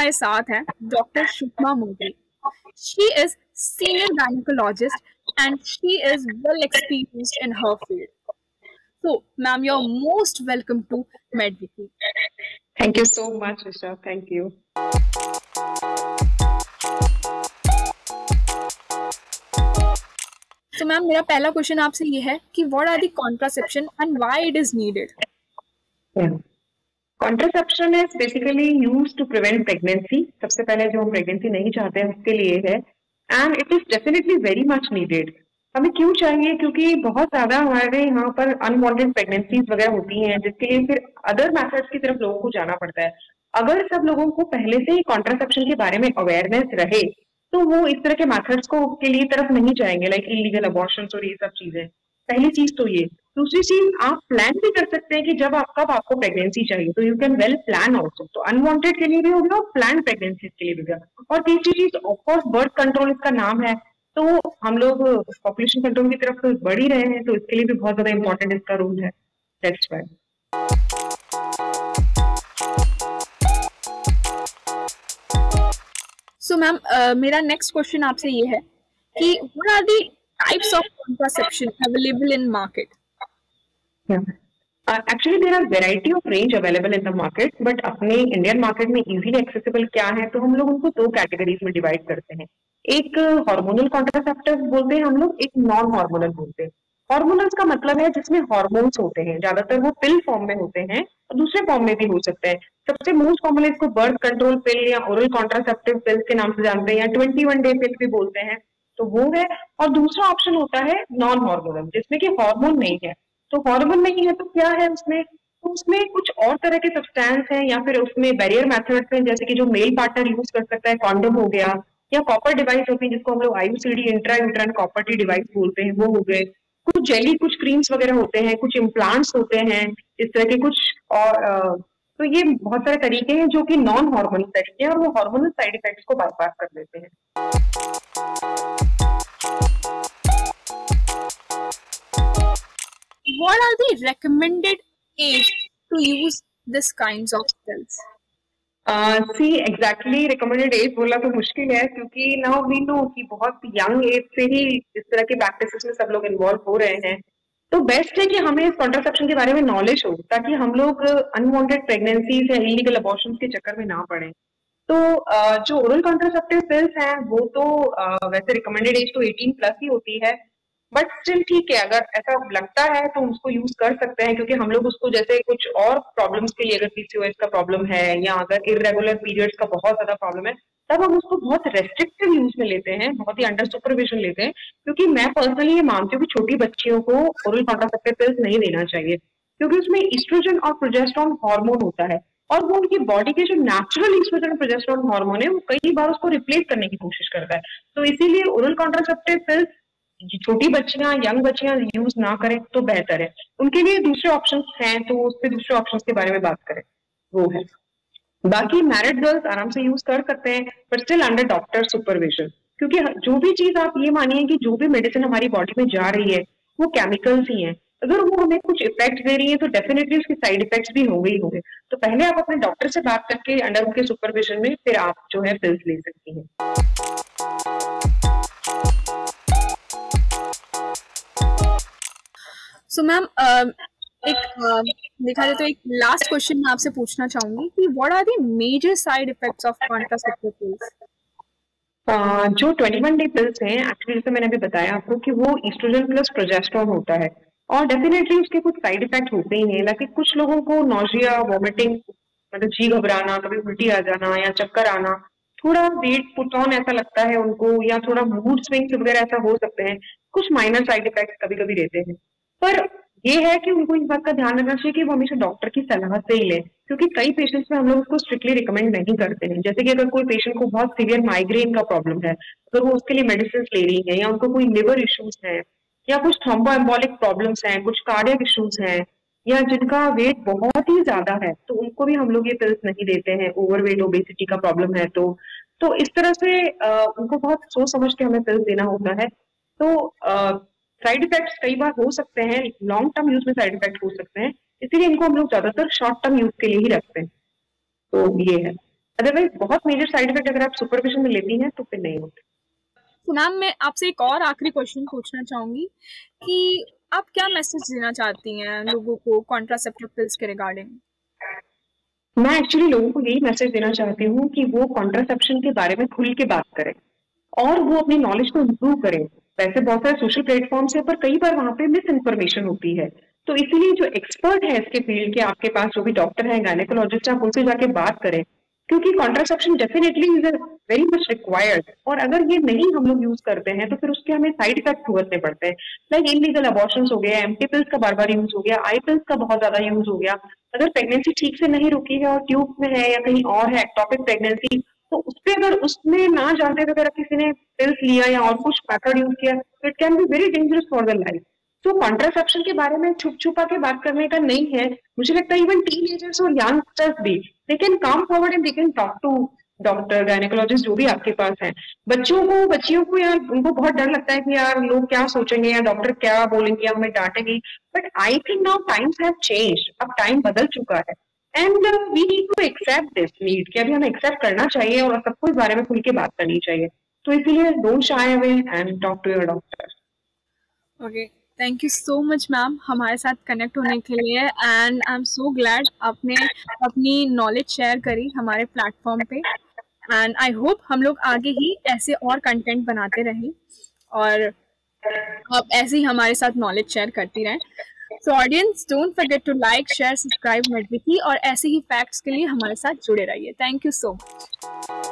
हमारे साथ हैं doctor Sushma Modi. She is senior gynaecologist and she is well experienced in her field. So, ma'am, you're most welcome to MedWiki. Thank you so much, Risha. Thank you. So, ma'am, मेरा पहला question आपसे ये है कि what are the contraception and why it is needed? Yeah. Contraception is basically used to prevent pregnancy. सबसे पहले जो हम pregnancy नहीं चाहते हैं उसके लिए है, and it is definitely very much needed. हमें क्यों चाहिए? क्योंकि बहुत ज्यादा हमारे यहाँ पर अनवांटेड प्रेगनेंसीज वगैरह होती हैं, जिसके लिए फिर अदर मेथड्स की तरफ लोगों को जाना पड़ता है। अगर सब लोगों को पहले से ही कॉन्ट्रासेप्शन के बारे में अवेयरनेस रहे तो वो इस तरह के मेथड्स को के लिए तरफ नहीं जाएंगे, लाइक इलीगल अबॉर्शंस और ये सब चीजें। पहली चीज तो ये। दूसरी चीज, आप प्लान भी कर सकते हैं कि जब आपको प्रेगनेंसी चाहिए, तो you can well plan also. तो अनवांटेड के लिए भी हो गया और प्लान प्रेगनेंसी के लिए भी हो गया। और तीसरी चीज, ऑफकोर्स बर्थ कंट्रोल इसका नाम है, तो हम लोग पॉपुलेशन कंट्रोल की तरफ तो बढ़ ही रहे हैं, तो इसके लिए भी बहुत ज्यादा इंपॉर्टेंट इसका रोल है। That's why. So, ma'am, मेरा नेक्स्ट क्वेश्चन आपसे ये है कि what are the types of contraception available in market? Actually, there are variety of range available in the market, but अपने इंडियन मार्केट में इजीली एक्सेसिबल क्या है, तो हम लोग उनको दो कैटेगरीज में डिवाइड करते हैं। एक हार्मोनल कॉन्ट्रासेप्टिव बोलते हैं हम लोग, एक नॉन हार्मोनल बोलते हैं। हार्मोनल्स का मतलब है जिसमें हार्मोन्स होते हैं, ज्यादातर वो पिल फॉर्म में होते हैं और दूसरे फॉर्म में भी हो सकते हैं। सबसे मोस्ट कॉमन इसको बर्थ कंट्रोल पिल या ओरल कॉन्ट्रासेप्टिव पिल्स के नाम से जानते हैं, या 21 डे पिल भी बोलते हैं, तो वो है। और दूसरा ऑप्शन होता है नॉन हार्मोनल, जिसमें कि हार्मोन नहीं है। तो हार्मोन नहीं है तो क्या है उसमें? तो उसमें कुछ और तरह के सब्सटेंस हैं, या फिर उसमें बैरियर मेथड्स हैं, जैसे कि जो मेल पार्टनर यूज कर सकता है, कॉन्डोम हो गया, या कॉपर डिवाइस होती है जिसको हम लोग IUCD intrauterine copper T device बोलते हैं, वो हो गए। कुछ जेली, कुछ क्रीम्स वगैरह होते हैं, कुछ इम्प्लांट्स होते हैं, इस तरह के कुछ। और तो ये बहुत सारे तरीके हैं जो कि नॉन हार्मोनल तरीके हैं, और वो हार्मोनल साइड इफेक्ट्स को बाईपास कर देते हैं। What are the recommended age to use this kinds of pills? See exactly recommended as बोला तो मुश्किल है, क्योंकि नाउ वी नो कि बहुत यंग एज से ही इस तरह के प्रैक्टिसेस में सब लोग इन्वॉल्व हो रहे हैं। तो बेस्ट है कि हमें इस कॉन्ट्रासेप्शन के बारे में नॉलेज हो, ताकि हम लोग अनवांटेड प्रेगनेंसीज या इलीगल अबॉर्शन के चक्कर में ना पड़े। तो जो ओरल कॉन्ट्रासेप्टिव पिल्स हैं वो तो वैसे रिकमेंडेड एज तो 18+ ही होती है, बट स्टिल ठीक है, अगर ऐसा लगता है तो उसको यूज कर सकते हैं। क्योंकि हम लोग उसको जैसे कुछ और प्रॉब्लम्स के लिए, अगर PCOS का प्रॉब्लम है या अगर इरेगुलर पीरियड्स का बहुत ज्यादा प्रॉब्लम है, तब हम उसको बहुत रेस्ट्रिक्टिव यूज में लेते हैं, बहुत ही अंडर सुपरविजन लेते हैं। क्योंकि मैं पर्सनली ये मानती हूँ कि छोटी बच्चियों को ओरल कॉन्ट्रासेप्टिव पिल्स नहीं देना चाहिए, क्योंकि उसमें ईस्ट्रोजन और प्रोजेस्टेरोन हार्मोन होता है, और वो उनकी बॉडी के जो नेचुरल ईस्ट्रोजन और प्रोजेस्टेरोन हार्मोन है, वो कई बार उसको रिप्लेस करने की कोशिश करता है। तो इसीलिए ओरल कॉन्ट्रासेप्टिव पिल्स छोटी बच्चियां, यंग बच्चियां यूज ना करें तो बेहतर है। उनके लिए दूसरे ऑप्शंस हैं, तो उस पे दूसरे ऑप्शंस के बारे में बात करें, वो है। बाकी मैरिड गर्ल्स आराम से यूज कर सकते हैं, but still under doctor supervision. क्योंकि जो भी चीज आप ये मानिए कि जो भी मेडिसिन हमारी बॉडी में जा रही है वो केमिकल्स ही हैं। अगर वो हमें कुछ इफेक्ट दे रही है तो डेफिनेटली उसके साइड इफेक्ट्स भी होंगे ही होंगे। तो पहले आप अपने डॉक्टर से बात करके अंडर उनके सुपरविजन में फिर आप जो है पिल्स ले सकती हैं। So, मैम, देखा जाए तो एक लास्ट क्वेश्चन मैं आपसे पूछना चाहूंगी कि what are the major side effects of contraceptive pills? जो 21 डे पिल्स हैं, एक्चुअली जैसे मैंने अभी बताया आपको कि वो ईस्ट्रोजन प्लस प्रोजेस्टेरोन होता है, और डेफिनेटली उसके कुछ साइड इफेक्ट होते ही हैं। लाइक कुछ लोगों को नोजिया, वॉमिटिंग, मतलब जी घबराना, कभी उल्टी आ जाना या चक्कर आना, थोड़ा वेट पुट ऑन ऐसा लगता है उनको, या थोड़ा मूड स्विंग्स वगैरह ऐसा हो सकते हैं। कुछ माइनर साइड इफेक्ट्स कभी कभी रहते हैं, पर ये है कि उनको इस बात का ध्यान रखना चाहिए कि वो हमेशा डॉक्टर की सलाह से ही लें, क्योंकि कई पेशेंट्स में हम लोग उसको स्ट्रिक्टली रिकमेंड नहीं करते हैं। जैसे कि अगर कोई पेशेंट को बहुत सीवियर माइग्रेन का प्रॉब्लम है, अगर वो उसके लिए मेडिसिन ले रही है, या उनको कोई लिवर इश्यूज है, या कुछ थ्रोम्बोएम्बोलिक प्रॉब्लम्स हैं, कुछ कार्डियक इश्यूज हैं, या जिनका वेट बहुत ही ज्यादा है, तो उनको भी हम लोग ये पिल्स नहीं देते हैं। ओवरवेट, ओबेसिटी का प्रॉब्लम है तो इस तरह से उनको बहुत सोच समझ के हमें पिल्स देना होता है। तो साइड इफेक्ट्स कई बार हो सकते हैं, लॉन्ग टर्म यूज में साइड इफेक्ट हो सकते हैं, इसीलिए इनको हम लोग ज्यादातर शॉर्ट टर्म यूज के लिए ही रखते हैं। तो ये है। अदरवाइज बहुत मेजर साइड इफेक्ट अगर आप सुपरविजन में लेती हैं तो फिर नहीं होते। तो मैम मैं आपसे एक और आखिरी क्वेश्चन पूछना चाहूंगी कि आप क्या मैसेज देना चाहती हैं लोगों को कॉन्ट्रासेप्टिव पिल्स के रिगार्डिंग? मैं एक्चुअली लोगों को यही मैसेज देना चाहती हूँ कि वो कॉन्ट्रासेप्शन के बारे में खुल के बात करें और वो अपनी नॉलेज को इम्प्रूव करें। वैसे बहुत सारे सोशल प्लेटफॉर्म्स है, पर कई बार वहां पे मिस इन्फॉर्मेशन होती है, तो इसीलिए जो एक्सपर्ट है इसके फील्ड के आपके पास जो भी डॉक्टर है, गायनेकोलॉजिस्ट, आप उनसे जाके बात करें, क्योंकि contraception definitely is very much required. और अगर ये नहीं हम लोग यूज करते हैं तो फिर उसके हमें साइड इफेक्ट भुगतने पड़ते हैं, लाइक इनलीगल अबॉर्शंस हो गया, एम्प्टी पिल्स का बार बार यूज हो गया, आई पिल्स का बहुत ज्यादा यूज हो गया। अगर प्रेगनेंसी ठीक से नहीं रुकी है और ट्यूब में है या कहीं और है एक्टोपिक प्रेगनेंसी, तो उसपे अगर उसमें ना जानते हुए अगर किसी ने पिल्स लिया या और कुछ मेथड यूज किया, it can be very dangerous for the life. तो कॉन्ट्रासेप्शन के बारे में छुप छुपा के बात करने का नहीं है। मुझे लगता है इवन टीनेजर्स और यंगस्टर्स भी they can come forward and they can talk to doctor, gynaecologist, जो भी आपके पास है। बच्चियों को यार उनको बहुत डर लगता है कि यार लोग क्या सोचेंगे या डॉक्टर क्या बोलेंगे या हमें डांटेंगे, but I think now times have changed, अब टाइम बदल चुका है and we need to accept this need, कि अभी हमें एक्सेप्ट करना चाहिए और सबको इस बारे में खुल के बात करनी चाहिए। तो इसीलिए don't shy away and talk to your doctor. Okay, thank you so much ma'am हमारे साथ कनेक्ट होने के लिए, and I am so glad आपने अपनी नॉलेज शेयर करी हमारे प्लेटफॉर्म पे, एंड आई होप हम लोग आगे ही ऐसे और कंटेंट बनाते रहें और आप ऐसे ही हमारे साथ नॉलेज शेयर करती रहें। So audience, don't forget to like, share, subscribe MedWiki, और ऐसे ही फैक्ट्स के लिए हमारे साथ जुड़े रहिए। Thank you so much.